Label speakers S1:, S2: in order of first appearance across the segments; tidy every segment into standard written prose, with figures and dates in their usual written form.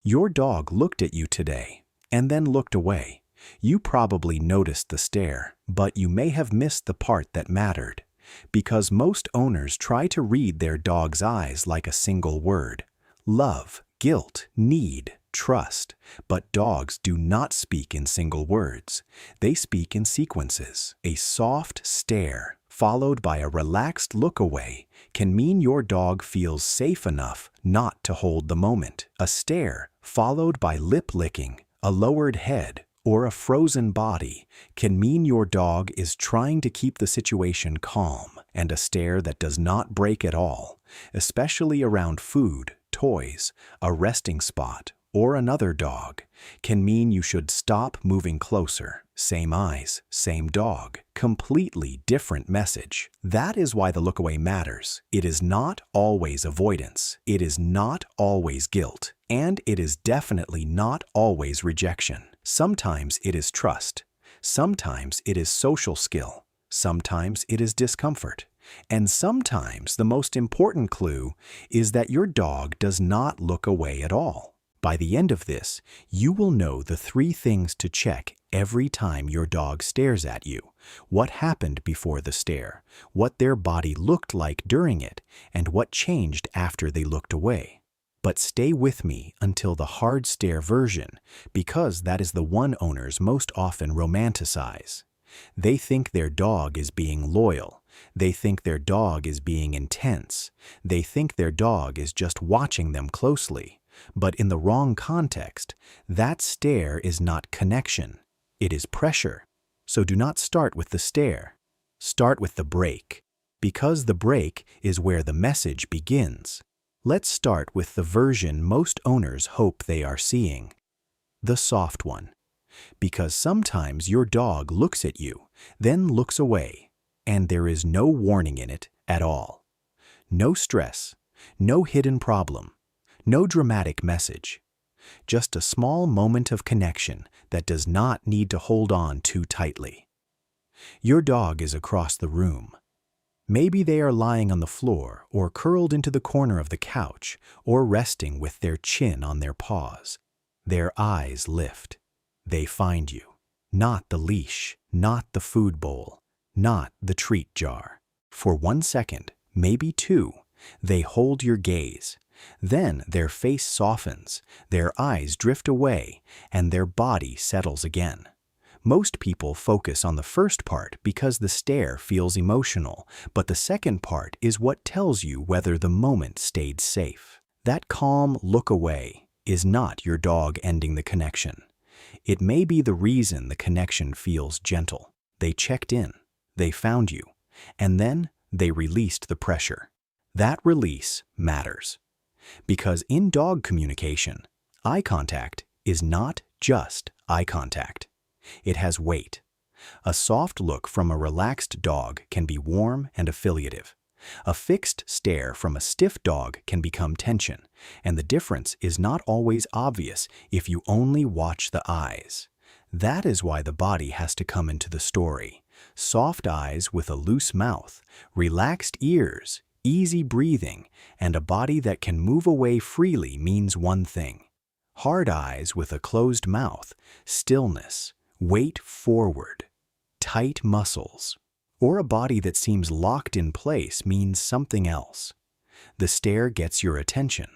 S1: Your dog looked at you today and then looked away. You probably noticed the stare, but you may have missed the part that mattered, because most owners try to read their dog's eyes like a single word: love, guilt, need, trust. But dogs do not speak in single words. They speak in sequences. A soft stare, followed by a relaxed look away, can mean your dog feels safe enough not to hold the moment. A stare, followed by lip licking, a lowered head, or a frozen body, can mean your dog is trying to keep the situation calm. And a stare that does not break at all, especially around food, toys, a resting spot, or another dog, can mean you should stop moving closer. Same eyes, same dog, completely different message. That is why the look away matters. It is not always avoidance. It is not always guilt. And it is definitely not always rejection. Sometimes it is trust. Sometimes it is social skill. Sometimes it is discomfort. And sometimes the most important clue is that your dog does not look away at all. By the end of this, you will know the 3 things to check every time your dog stares at you: what happened before the stare, what their body looked like during it, and what changed after they looked away. But stay with me until the hard stare version, because that is the one owners most often romanticize. They think their dog is being loyal. They think their dog is being intense. They think their dog is just watching them closely. But in the wrong context, that stare is not connection. It is pressure. So do not start with the stare. Start with the break, because the break is where the message begins. Let's start with the version most owners hope they are seeing. The soft one. Because sometimes your dog looks at you, then looks away, and there is no warning in it at all. No stress, no hidden problem, no dramatic message. Just a small moment of connection that does not need to hold on too tightly. Your dog is across the room. Maybe they are lying on the floor or curled into the corner of the couch or resting with their chin on their paws. Their eyes lift. They find you. Not the leash, not the food bowl, not the treat jar. For 1 second, maybe 2, they hold your gaze. Then their face softens, their eyes drift away, and their body settles again. Most people focus on the first part because the stare feels emotional, but the second part is what tells you whether the moment stayed safe. That calm look away is not your dog ending the connection. It may be the reason the connection feels gentle. They checked in, they found you, and then they released the pressure. That release matters. Because in dog communication, eye contact is not just eye contact. It has weight. A soft look from a relaxed dog can be warm and affiliative. A fixed stare from a stiff dog can become tension, and the difference is not always obvious if you only watch the eyes. That is why the body has to come into the story. Soft eyes with a loose mouth, relaxed ears, easy breathing, and a body that can move away freely means one thing. Hard eyes with a closed mouth, stillness, weight forward, tight muscles, or a body that seems locked in place means something else. The stare gets your attention.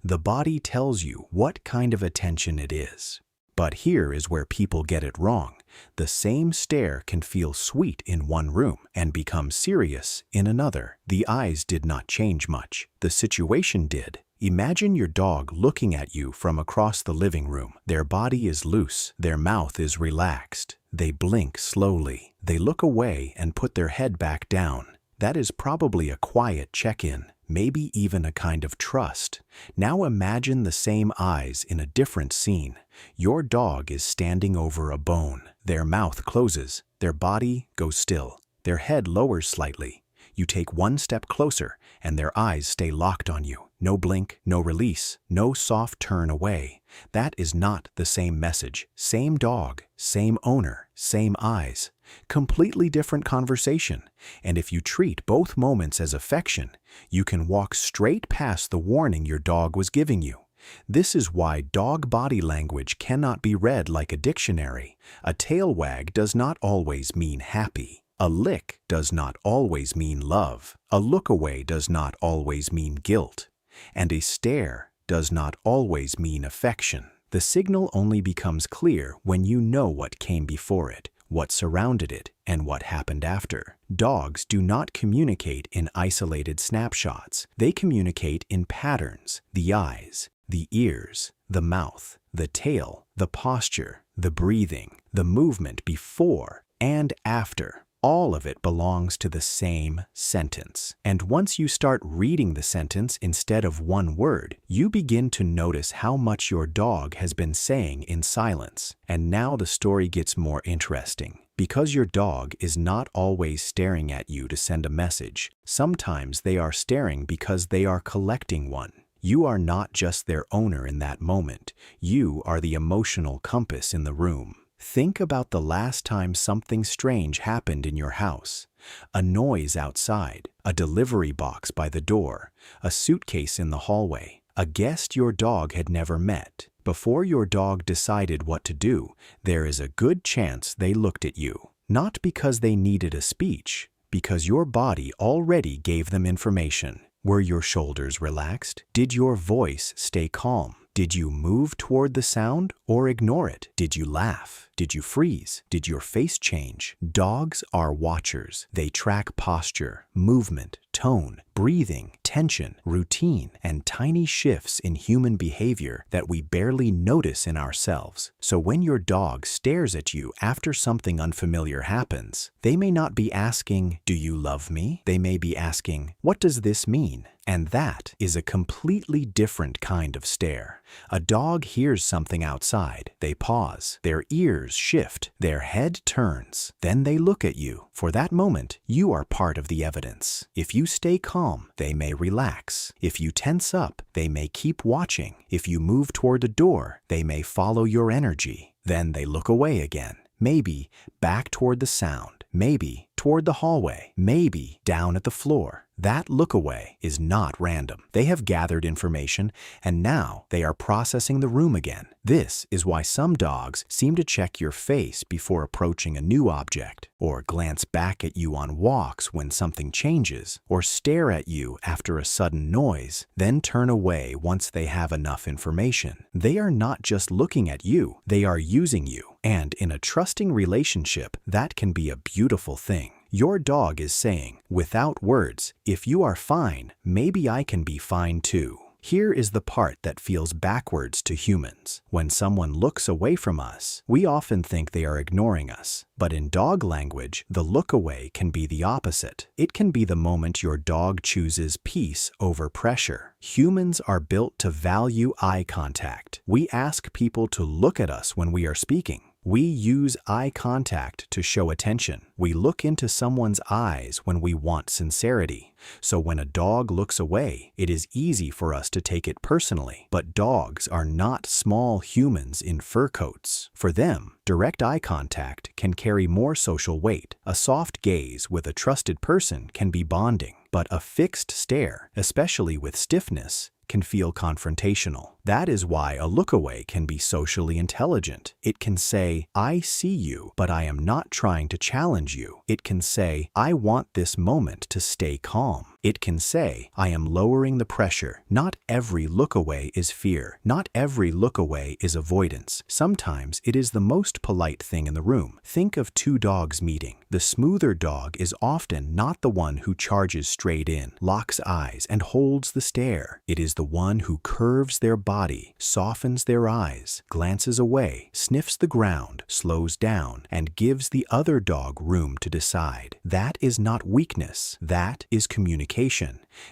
S1: The body tells you what kind of attention it is. But here is where people get it wrong. The same stare can feel sweet in one room and become serious in another. The eyes did not change much. The situation did. Imagine your dog looking at you from across the living room. Their body is loose. Their mouth is relaxed. They blink slowly. They look away and put their head back down. That is probably a quiet check-in, maybe even a kind of trust. Now imagine the same eyes in a different scene. Your dog is standing over a bone. Their mouth closes. Their body goes still. Their head lowers slightly. You take one step closer, and their eyes stay locked on you. No blink, no release, no soft turn away. That is not the same message. Same dog, same owner, same eyes. Completely different conversation. And if you treat both moments as affection, you can walk straight past the warning your dog was giving you. This is why dog body language cannot be read like a dictionary. A tail wag does not always mean happy. A lick does not always mean love. A look away does not always mean guilt. And a stare does not always mean affection. The signal only becomes clear when you know what came before it, what surrounded it, and what happened after. Dogs do not communicate in isolated snapshots. They communicate in patterns: the eyes, the ears, the mouth, the tail, the posture, the breathing, the movement before and after. All of it belongs to the same sentence. And once you start reading the sentence instead of one word, you begin to notice how much your dog has been saying in silence. And now the story gets more interesting. Because your dog is not always staring at you to send a message, sometimes they are staring because they are collecting one. You are not just their owner in that moment. You are the emotional compass in the room. Think about the last time something strange happened in your house. A noise outside, a delivery box by the door, a suitcase in the hallway, a guest your dog had never met. Before your dog decided what to do, there is a good chance they looked at you. Not because they needed a speech, because your body already gave them information. Were your shoulders relaxed? Did your voice stay calm? Did you move toward the sound or ignore it? Did you laugh? Did you freeze? Did your face change? Dogs are watchers. They track posture, movement, tone, breathing, tension, routine, and tiny shifts in human behavior that we barely notice in ourselves. So when your dog stares at you after something unfamiliar happens, they may not be asking, "Do you love me?" They may be asking, "What does this mean?" And that is a completely different kind of stare. A dog hears something outside. They pause. Their ears shift. Their head turns. Then they look at you. For that moment, you are part of the evidence. If you stay calm, they may relax. If you tense up, they may keep watching. If you move toward the door, they may follow your energy. Then they look away again. Maybe back toward the sound. Maybe toward the hallway. Maybe down at the floor. That look away is not random. They have gathered information, and now they are processing the room again. This is why some dogs seem to check your face before approaching a new object, or glance back at you on walks when something changes, or stare at you after a sudden noise, then turn away once they have enough information. They are not just looking at you, they are using you. And in a trusting relationship, that can be a beautiful thing. Your dog is saying, without words, if you are fine, maybe I can be fine too. Here is the part that feels backwards to humans. When someone looks away from us, we often think they are ignoring us. But in dog language, the look away can be the opposite. It can be the moment your dog chooses peace over pressure. Humans are built to value eye contact. We ask people to look at us when we are speaking. We use eye contact to show attention. We look into someone's eyes when we want sincerity. So when a dog looks away, it is easy for us to take it personally. But dogs are not small humans in fur coats. For them, direct eye contact can carry more social weight. A soft gaze with a trusted person can be bonding. But a fixed stare, especially with stiffness, can feel confrontational. That is why a look away can be socially intelligent. It can say, "I see you, but I am not trying to challenge you." It can say, "I want this moment to stay calm." It can say, "I am lowering the pressure." Not every look away is fear. Not every look away is avoidance. Sometimes it is the most polite thing in the room. Think of two dogs meeting. The smoother dog is often not the one who charges straight in, locks eyes, and holds the stare. It is the one who curves their body, softens their eyes, glances away, sniffs the ground, slows down, and gives the other dog room to decide. That is not weakness. That is communication.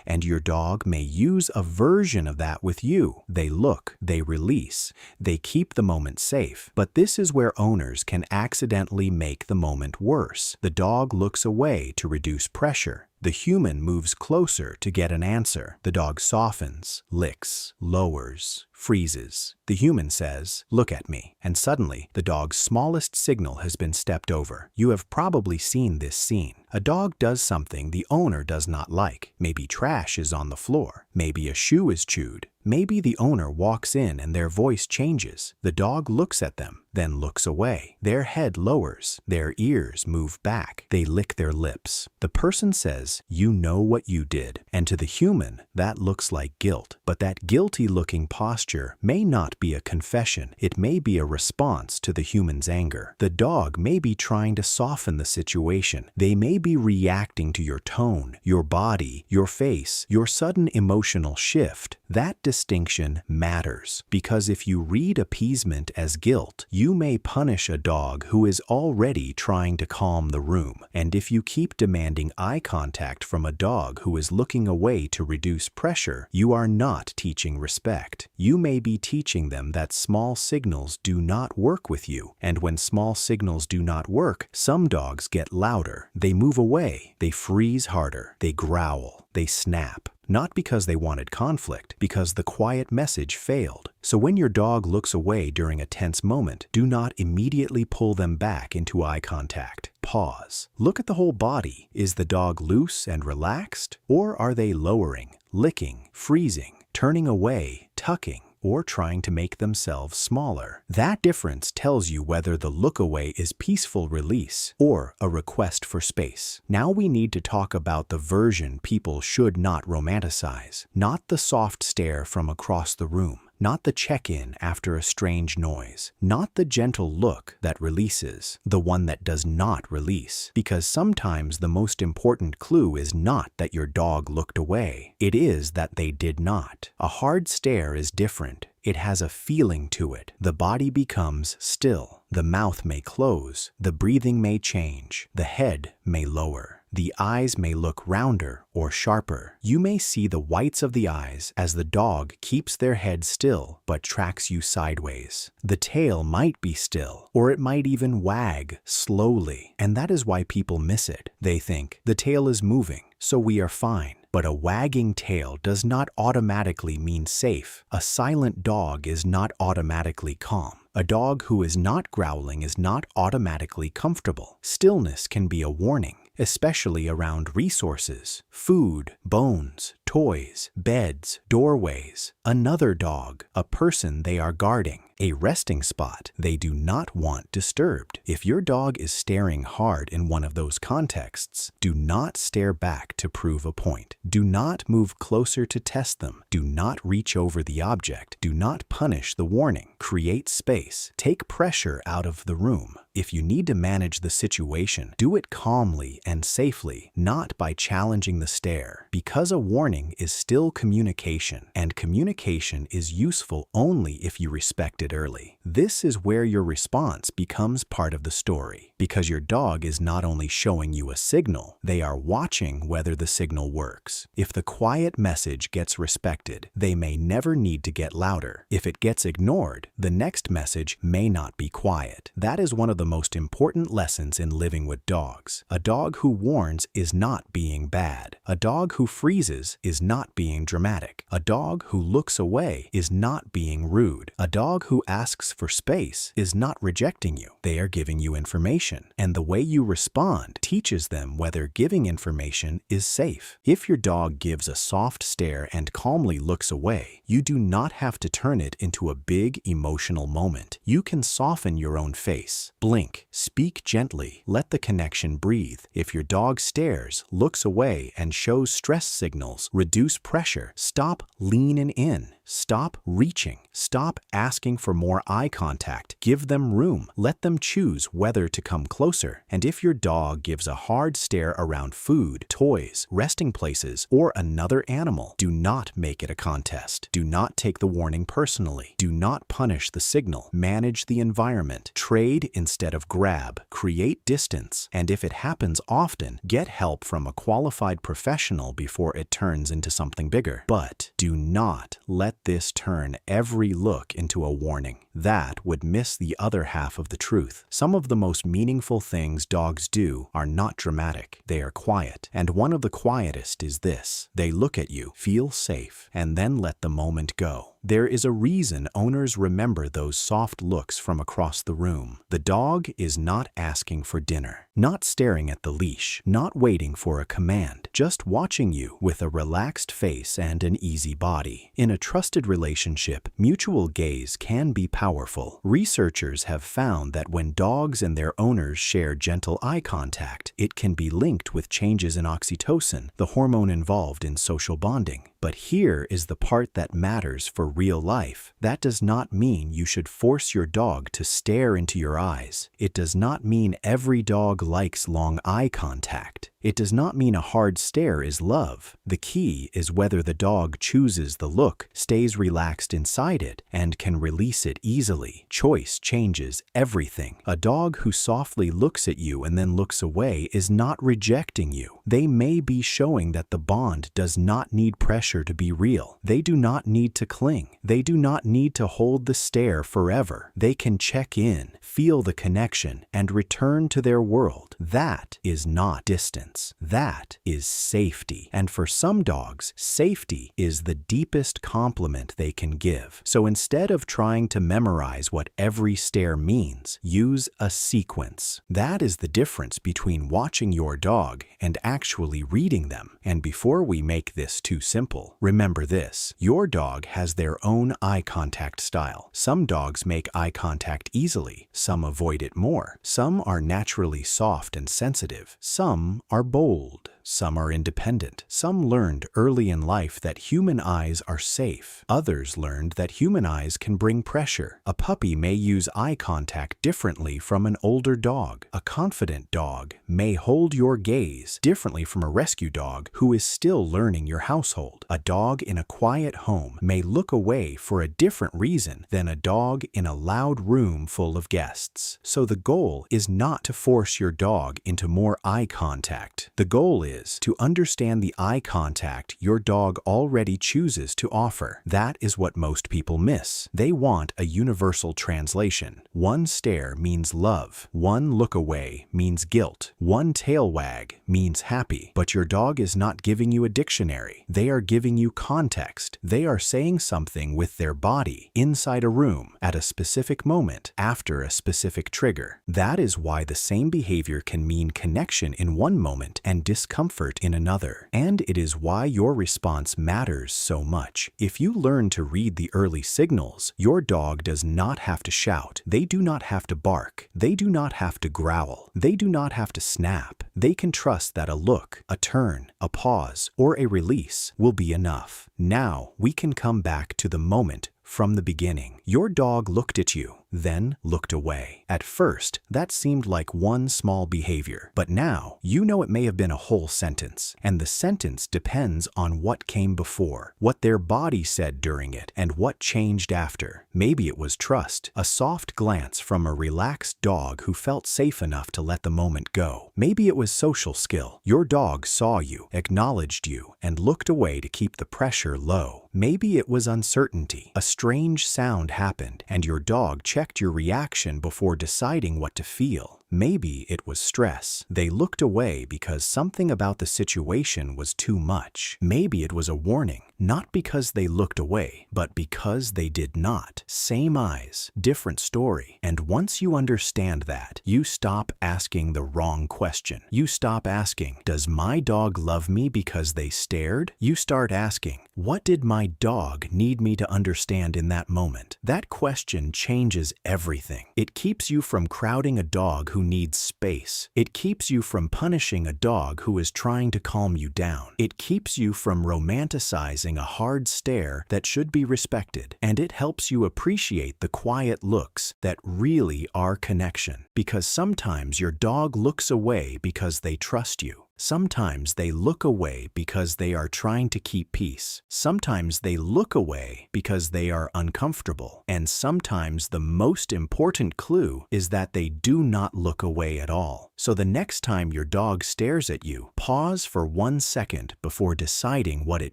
S1: And your dog may use a version of that with you. They look, they release, they keep the moment safe. But this is where owners can accidentally make the moment worse. The dog looks away to reduce pressure. The human moves closer to get an answer. The dog softens, licks, lowers, freezes. The human says, "Look at me," and suddenly the dog's smallest signal has been stepped over. You have probably seen this scene. A dog does something the owner does not like. Maybe trash is on the floor. Maybe a shoe is chewed. Maybe the owner walks in and their voice changes. The dog looks at them, then looks away. Their head lowers. Their ears move back. They lick their lips. The person says, "You know what you did." And to the human, that looks like guilt. But that guilty-looking posture may not be a confession. It may be a response to the human's anger. The dog may be trying to soften the situation. They may be reacting to your tone, your body, your face, your sudden emotional shift. That distinction matters, because if you read appeasement as guilt, you may punish a dog who is already trying to calm the room. And if you keep demanding eye contact from a dog who is looking away to reduce pressure, you are not teaching respect. You may be teaching them that small signals do not work with you. And when small signals do not work, some dogs get louder. They move away. They freeze harder. They growl. They snap. Not because they wanted conflict, because the quiet message failed. So when your dog looks away during a tense moment, do not immediately pull them back into eye contact. Pause. Look at the whole body. Is the dog loose and relaxed? Or are they lowering, licking, freezing, turning away, tucking, or trying to make themselves smaller? That difference tells you whether the look away is peaceful release or a request for space. Now we need to talk about the version people should not romanticize. Not the soft stare from across the room. Not the check-in after a strange noise. Not the gentle look that releases. The one that does not release. Because sometimes the most important clue is not that your dog looked away. It is that they did not. A hard stare is different. It has a feeling to it. The body becomes still. The mouth may close. The breathing may change. The head may lower. The eyes may look rounder or sharper. You may see the whites of the eyes as the dog keeps their head still but tracks you sideways. The tail might be still, or it might even wag slowly. And that is why people miss it. They think, the tail is moving, so we are fine. But a wagging tail does not automatically mean safe. A silent dog is not automatically calm. A dog who is not growling is not automatically comfortable. Stillness can be a warning, especially around resources, food, bones, toys, beds, doorways, another dog, a person they are guarding, a resting spot they do not want disturbed. If your dog is staring hard in one of those contexts, do not stare back to prove a point. Do not move closer to test them. Do not reach over the object. Do not punish the warning. Create space. Take pressure out of the room. If you need to manage the situation, do it calmly and safely, not by challenging the stare, because a warning is still communication, and communication is useful only if you respect it early. This is where your response becomes part of the story, because your dog is not only showing you a signal, they are watching whether the signal works. If the quiet message gets respected, they may never need to get louder. If it gets ignored, the next message may not be quiet. That is one of the most important lessons in living with dogs. A dog who warns is not being bad. A dog who freezes is not being dramatic. A dog who looks away is not being rude. A dog who asks for space is not rejecting you. They are giving you information, and the way you respond teaches them whether giving information is safe. If your dog gives a soft stare and calmly looks away, you do not have to turn it into a big emotional moment. You can soften your own face. Blink, speak gently, let the connection breathe. If your dog stares, looks away, and shows stress signals, reduce pressure. Stop leaning in. Stop reaching. Stop asking for more eye contact. Give them room. Let them choose whether to come closer. And if your dog gives a hard stare around food, toys, resting places, or another animal, do not make it a contest. Do not take the warning personally. Do not punish the signal. Manage the environment. Trade instead of grab. Create distance. And if it happens often, get help from a qualified professional before it turns into something bigger. But do not let this turn every look into a warning. That would miss the other half of the truth. Some of the most meaningful things dogs do are not dramatic. They are quiet. And one of the quietest is this. They look at you, feel safe, and then let the moment go. There is a reason owners remember those soft looks from across the room. The dog is not asking for dinner, not staring at the leash, not waiting for a command, just watching you with a relaxed face and an easy body. In a trusted relationship, mutual gaze can be powerful. Researchers have found that when dogs and their owners share gentle eye contact, it can be linked with changes in oxytocin, the hormone involved in social bonding. But here is the part that matters for real life. That does not mean you should force your dog to stare into your eyes. It does not mean every dog likes long eye contact. It does not mean a hard stare is love. The key is whether the dog chooses the look, stays relaxed inside it, and can release it easily. Choice changes everything. A dog who softly looks at you and then looks away is not rejecting you. They may be showing that the bond does not need pressure to be real. They do not need to cling. They do not need to hold the stare forever. They can check in, feel the connection, and return to their world. That is not distance. That is safety. And for some dogs, safety is the deepest compliment they can give. So instead of trying to memorize what every stare means, use a sequence. That is the difference between watching your dog and actually reading them. And before we make this too simple, remember this: your dog has their own eye contact style. Some dogs make eye contact easily. Some avoid it more. Some are naturally soft and sensitive. Some are bold. Some are independent. Some learned early in life that human eyes are safe. Others learned that human eyes can bring pressure. A puppy may use eye contact differently from an older dog. A confident dog may hold your gaze differently from a rescue dog who is still learning your household. A dog in a quiet home may look away for a different reason than a dog in a loud room full of guests. So the goal is not to force your dog into more eye contact. The goal is to understand the eye contact your dog already chooses to offer. That is what most people miss. They want a universal translation. One stare means love. One look away means guilt. One tail wag means happy. But your dog is not giving you a dictionary. They are giving you context. They are saying something with their body, inside a room, at a specific moment, after a specific trigger. That is why the same behavior can mean connection in one moment and discomfort in another. And it is why your response matters so much. If you learn to read the early signals, your dog does not have to shout. They do not have to bark. They do not have to growl. They do not have to snap. They can trust that a look, a turn, a pause, or a release will be enough. Now we can come back to the moment from the beginning. Your dog looked at you, then looked away. At first, that seemed like one small behavior, but now you know it may have been a whole sentence, and the sentence depends on what came before, what their body said during it, and what changed after. Maybe it was trust, a soft glance from a relaxed dog who felt safe enough to let the moment go. Maybe it was social skill. Your dog saw you, acknowledged you, and looked away to keep the pressure low. Maybe it was uncertainty. A strange sound happened, and your dog checked your reaction before deciding what to feel. Maybe it was stress. They looked away because something about the situation was too much. Maybe it was a warning, not because they looked away, but because they did not. Same eyes, different story. And once you understand that, you stop asking the wrong question. You stop asking, does my dog love me because they stared? You start asking, what did my dog need me to understand in that moment? That question changes everything. It keeps you from crowding a dog who needs space. It keeps you from punishing a dog who is trying to calm you down. It keeps you from romanticizing a hard stare that should be respected. And it helps you appreciate the quiet looks that really are connection. Because sometimes your dog looks away because they trust you. Sometimes they look away because they are trying to keep peace. Sometimes they look away because they are uncomfortable. And sometimes the most important clue is that they do not look away at all. So the next time your dog stares at you, pause for 1 second before deciding what it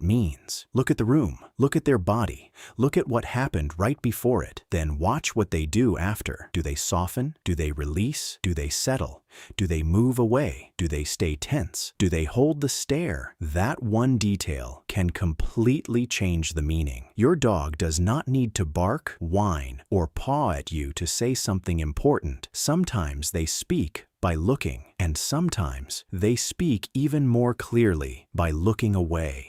S1: means. Look at the room. Look at their body. Look at what happened right before it. Then watch what they do after. Do they soften? Do they release? Do they settle? Do they move away? Do they stay tense? Do they hold the stare? That one detail can completely change the meaning. Your dog does not need to bark, whine, or paw at you to say something important. Sometimes they speak by looking, and sometimes they speak even more clearly by looking away.